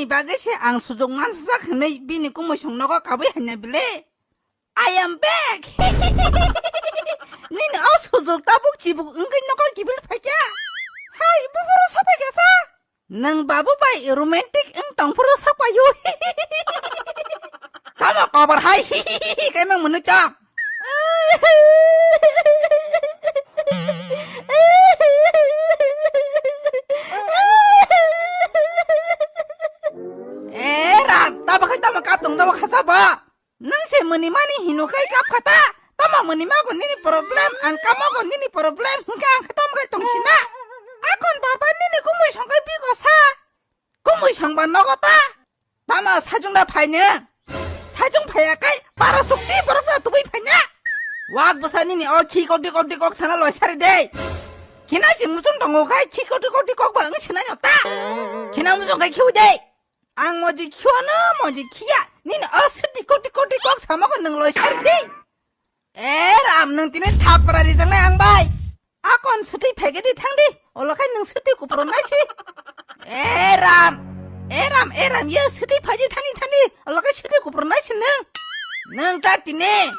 니니 바게시 앙 수족만 사사크네 비니 꿈을 성너가 가보이 했냐 빌레 I am back 니니 수족 따복 지복 은근 너가 기빌 파자 하이 부부로 서백에서 능 바보바이 로맨틱 응 똥프로 서봐요 까마 까발 하이 까망 문을 딱 에람 따박할 따박 깝동 따박 하사봐 능세 머니 많이 히노카이 깝카다 따마 머니 마고 니니 프로블렘 안 까마고 니니 프로블렘 흥가 안 카타마가 동시나 아건 바바 니니 꿈의 성갈 비고사 꿈의 성반 너거다 따마 사중나 파이는 사중 파야까이 빠라속디 버럭다 두부이 파냐 왁부사니니 키고디고디고 사나 로샤리데 기나지 무슨 동호가이 키고디고디고 봐 응신하니 없다 기나 무슨 가이 키우데 앙모지 키워는 뭐지 키야 니는 스디꼬디꼬디꼬 사먹은 능 로샤리데 에람 능 뛰는 타프라리장나 앙바이 아건 스디 베개디 탕디 올라가 능 스디 구부러 마시 에람 여 스디 파지 타니 올라가 스디 구부러 마시 능 짝디네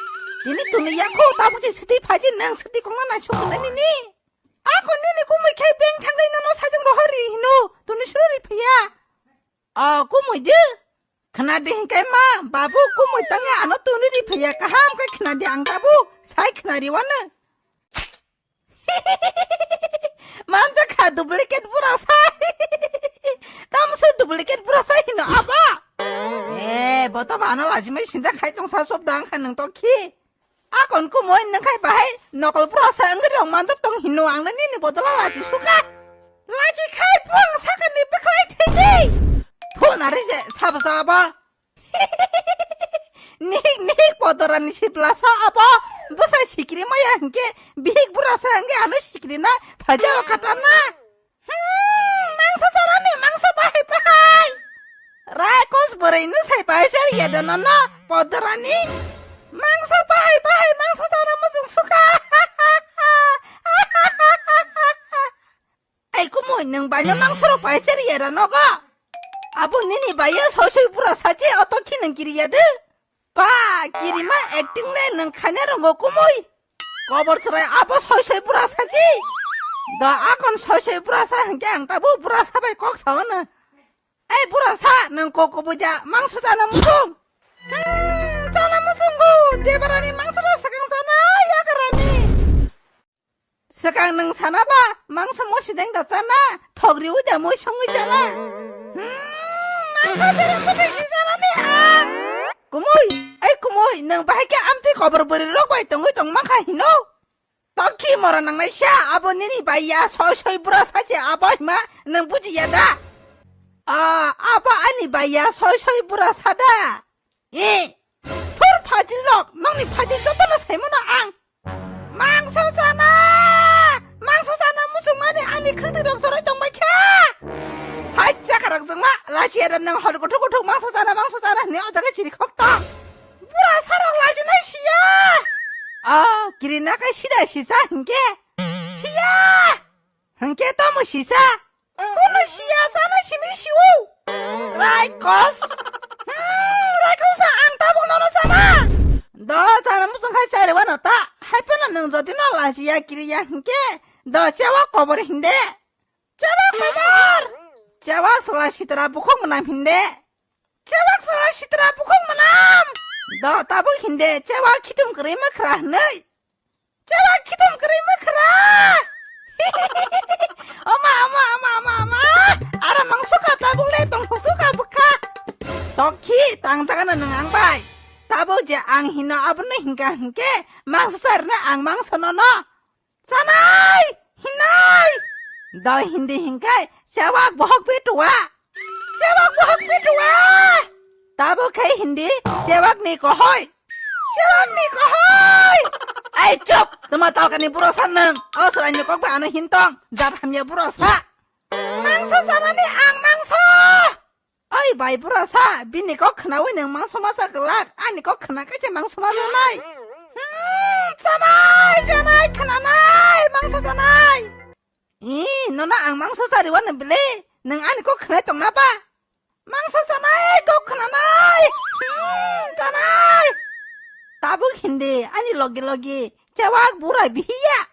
니니 돈이 야코 나부지 스디 파지 능 스디 공만 나 쇼근다니니 아건 니니 꿈을 개뱅 탕가 있는 너 사정로 허리 히노 돈이 수로리 피야 꿈을 드 Kenadi hingkai ma babu kumui tanga ano tunu di paya kaham ka kenadi ang babu sai kenadi wana manja ka duplicate burasa tamsu duplicate burasa hino apa bota mana lazimai sinja khai tong sa sob dang khanang toki akon kumui nang khai bahai nokol burasa angri ong manja tong hino ang ni botala laji suka laji khai pung sakan ni beklai thidi Narise saba nik podoran siplasa apa basa sikiri maya hingke bihik burasa hingke anu sikiri na pajawa katana mangsa sarani mangsa bahai rakos bereinu sai bahai sari ya danana podorani mangsa bahai mangsa sarana muzung suka kumu nang banyak mangsuro bahai sari ya danoga 아부 니니 바야 소소이 부라사지 어떻게는 길이야드 바 길이마 액팅내는 카네로 고꾸모이 거버스라이 아부 소소이 부라사지 너 아건 소소이 부라사 한게 안가부 부라사바이 꼭 사오는 에이 부라사 는 고꾸보자 망수자는 무슨 자나 무슨고 대바라니 망수라 사강사나 야가라니 사강능 사나봐 망수 못이 댕다잖아 턱리 우자 못 형이잖아 Sabirin putri si sarani kumoy nang bahaya amti kobar beri rok bai tong maka hino toki mora nang naisha abo nini baya soy burasa je abo ma nang puji yada apa ani baya soy burasa da tur pajil lok nang ni pajil joto na saimuna ang mangso sana musuh mani ani khati rok soroi tong baikha 하이자 가락정마 라지에는 능 허르고토고토 망소잖아 내 어자가 지리 컵다 뭐라 사랑 라지나 시야 길이 나가 시사 한게 시야 한게 너무 시사 오늘 시야 사나 심이 시오 라이코스 앙따봉 너노사나 너 자는 무슨 칼자리 와놨다 할편은 능저디 너 라지야 길이야 한게 너 쟤와 거버리 힌데 쟤와 거버 Jawak salah sitra bukong menam hinde. Jawak salah sitra bukong menam. Do tabuk hinde jawak kitum kerima kerah nei. Jawak kitum kerima kerah. Oma. Ara mangsuka tabuk le tong suka buka. Toki tangjangan nengang bai. Tabuk je ang hina abne hingga hingke mangsusarna ang mangsonono. Sanai hinai. Do hindi hingkai Jawak bohok pitua Tabo kai hindi Jawak ni kohoi Ay cup Tumatal ka ni burosan neng Suran nyukok ba ano hintong Darhamnya burosa Mangso sana ni ang mangso Ay bay burosa Bini kok kenawin yang mangso masa gelak Ani kok kena kaca mangso masa nai Sanai kenanai Mangso sanai nona ang mangso sari wana bile nang ani ko kena tong napa 망소잖아이 고크나나이 짜나이 따북 힌디 아니 로기 제왕 무라 비히야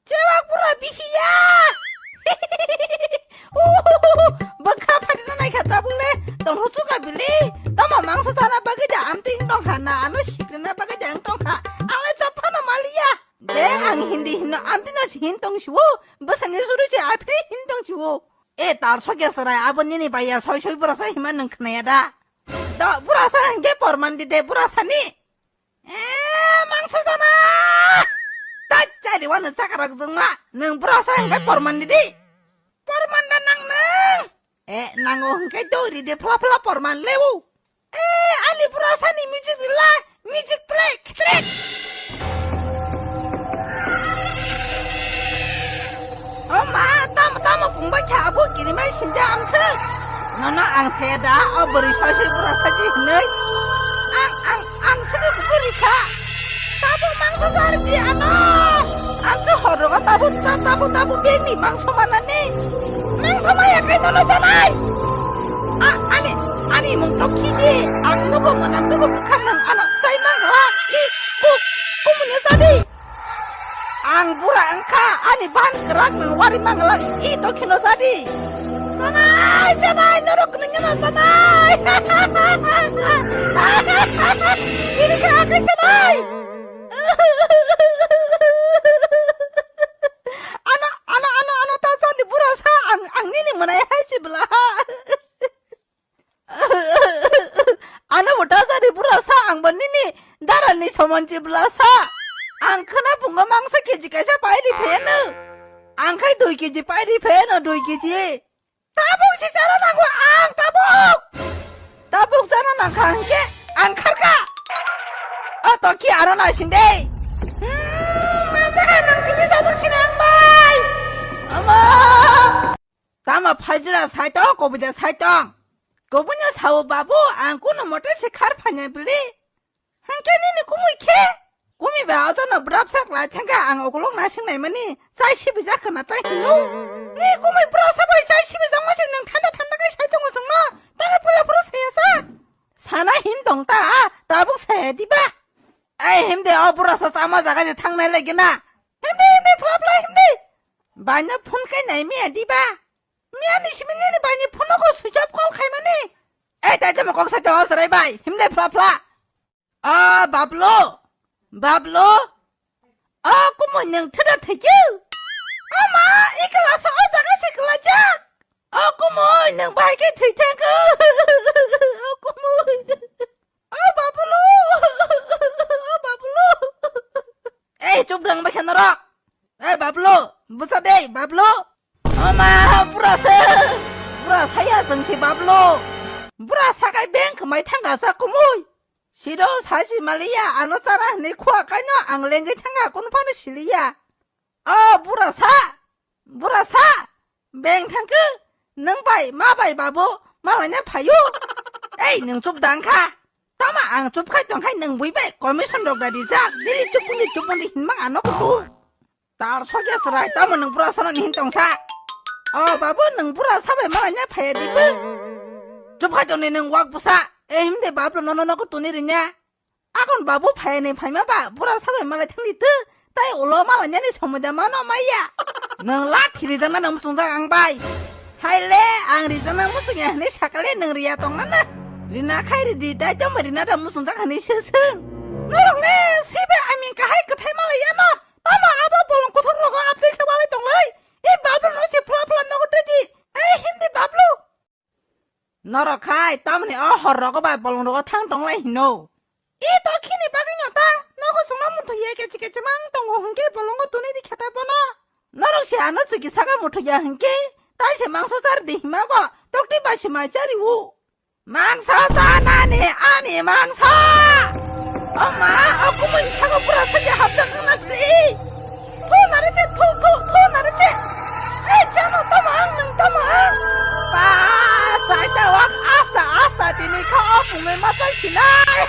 제왕 무라 비히야 baka phadina nai khata bule tong hu chuka bili tama mangso sana bagade amting tong khana ano shikrina bagade ang tong kha ala chapana malia de ang hindi hino amtina hin tong shu basane suru je apri hin tong shu e tar soge sara abonni baya soy burasa himan nang khna ya da burasa hange pormandi de burasa ni mangso sana ta chari wana chakarak jungma nang burasa hange pormandi di porman dan nang nango hengkai dori de pla porman lewu ali purasa ni music play kitret oma tama pungba khabu kirimai sinja amse nono ang seda obori sosi purasa ji nei ang sidi kuburi kha tabu mangso sardi ano amse horoga tabu beni mangso manane mangso maya kai nono sanai ani mung tokiji ang nugo munam tugo khanang ano sai mangla kumunyo sadi ang bura angka ani ban gerak nang wari mangla tokino sadi sanai noro kunyo sanai kiri ka akai sanai ano tasan di burasa ang nini manai haji belah ano butasa di burasa ang banini darani somanji belasa ang kena bunga mangsa keji kaisa pairi penu ang kai 2 kg pairi penu 2 kg tabuk si cara nanggu ang tabuk sana nang kangke ang karga toki arona sinde mantakan nang tini satu sinang bai ama tama 팔지라 살떡 고부자 살떡 고부녀 사오 바보 안꾸는 못해서 칼파냐 빌리 한께니니 꾸무이케 꾸미 배워서는 브랍삭 라탱가 안 오글록 나싱나이머니 사이시비자 그나타 히노 니 꾸미 브라사바이 사이시비자 마시는 탄다가 살떡을 정마 땅에 뿌려 세야사 사나 힘동따 따북 세디바 아이 힘대 어부라서 싸마자가지 탕날래기나 힘대 플라플라 힘대 바녀 폰까이 나이미야 디바 미안해 시민이니 바니 폰하고 수잡 콜 카이마니 에이 따지마 꼭 살때 어서라이 바이 힘내 플라플라 bablo kumo nyang tada thekyu ama iklasa ojaga siklaja kumo nyang bai ke thithaku kumo bablo eh chup dang ba khanara bablo busa dei bablo ama pura saya jengsi bablo pura sakai bank mai thanga sa kumo 시로 사지 말이야 안 오잖아 내 코아 까녀 앙랭게 탕가 꼰파는 실리야 무라사 맹탕크 능바이 마바이 바보 말하냐 파요 에이 능좁 당카 따마 앙 좁카 똥카이 능부이베 거미선 록다리자 닐리 좁분이 힘망 안 오고도 딸 속였으라 따마 능부라서는 힘똥사 바보 능부라사베 말하냐 파야디브 좁카 똥니 능왁부사 힘대 밥로 너너너고 돈이르냐 아건 바보 파야네 파이마바 부라 사베 말라 탕리트 따이 올라 말하냐니 소무다 마노 마야 능 라티리잖아 능 무슨자 앙바이 하일레 앙리잖아 무슨야 네 샤칼레 능리야 동안나 리나 카이리디 따이 머리나다 무슨자 하니 스승 너롱레 세베 아민까 하이크 타이말라야 너 따마 아바 볼롱 고토로가 앞데케 말라 동라이 이 밥로 너시 플라플라 너고 뜨지 에이 힘대 밥로 너로 카이 따문에 허러고 봐 볼롱로가 탕동라 히노 이 도키니 바그냐다 너고 송나무토 얘기지겠지만 동고 흥게 볼롱고 돈이디 캬다보나 너롱시 안어주기 사가 무토야 흥게 다시 망소사르디 힘하고 똑띠바시 마자리우 망소사나니 아니 망소 엄마 어꾸문 사고 불어 서지 합성 응나리 토 나르체 에이 짜노 떠망 Ba, sai ta wak asta tini ka opung me masa sinai.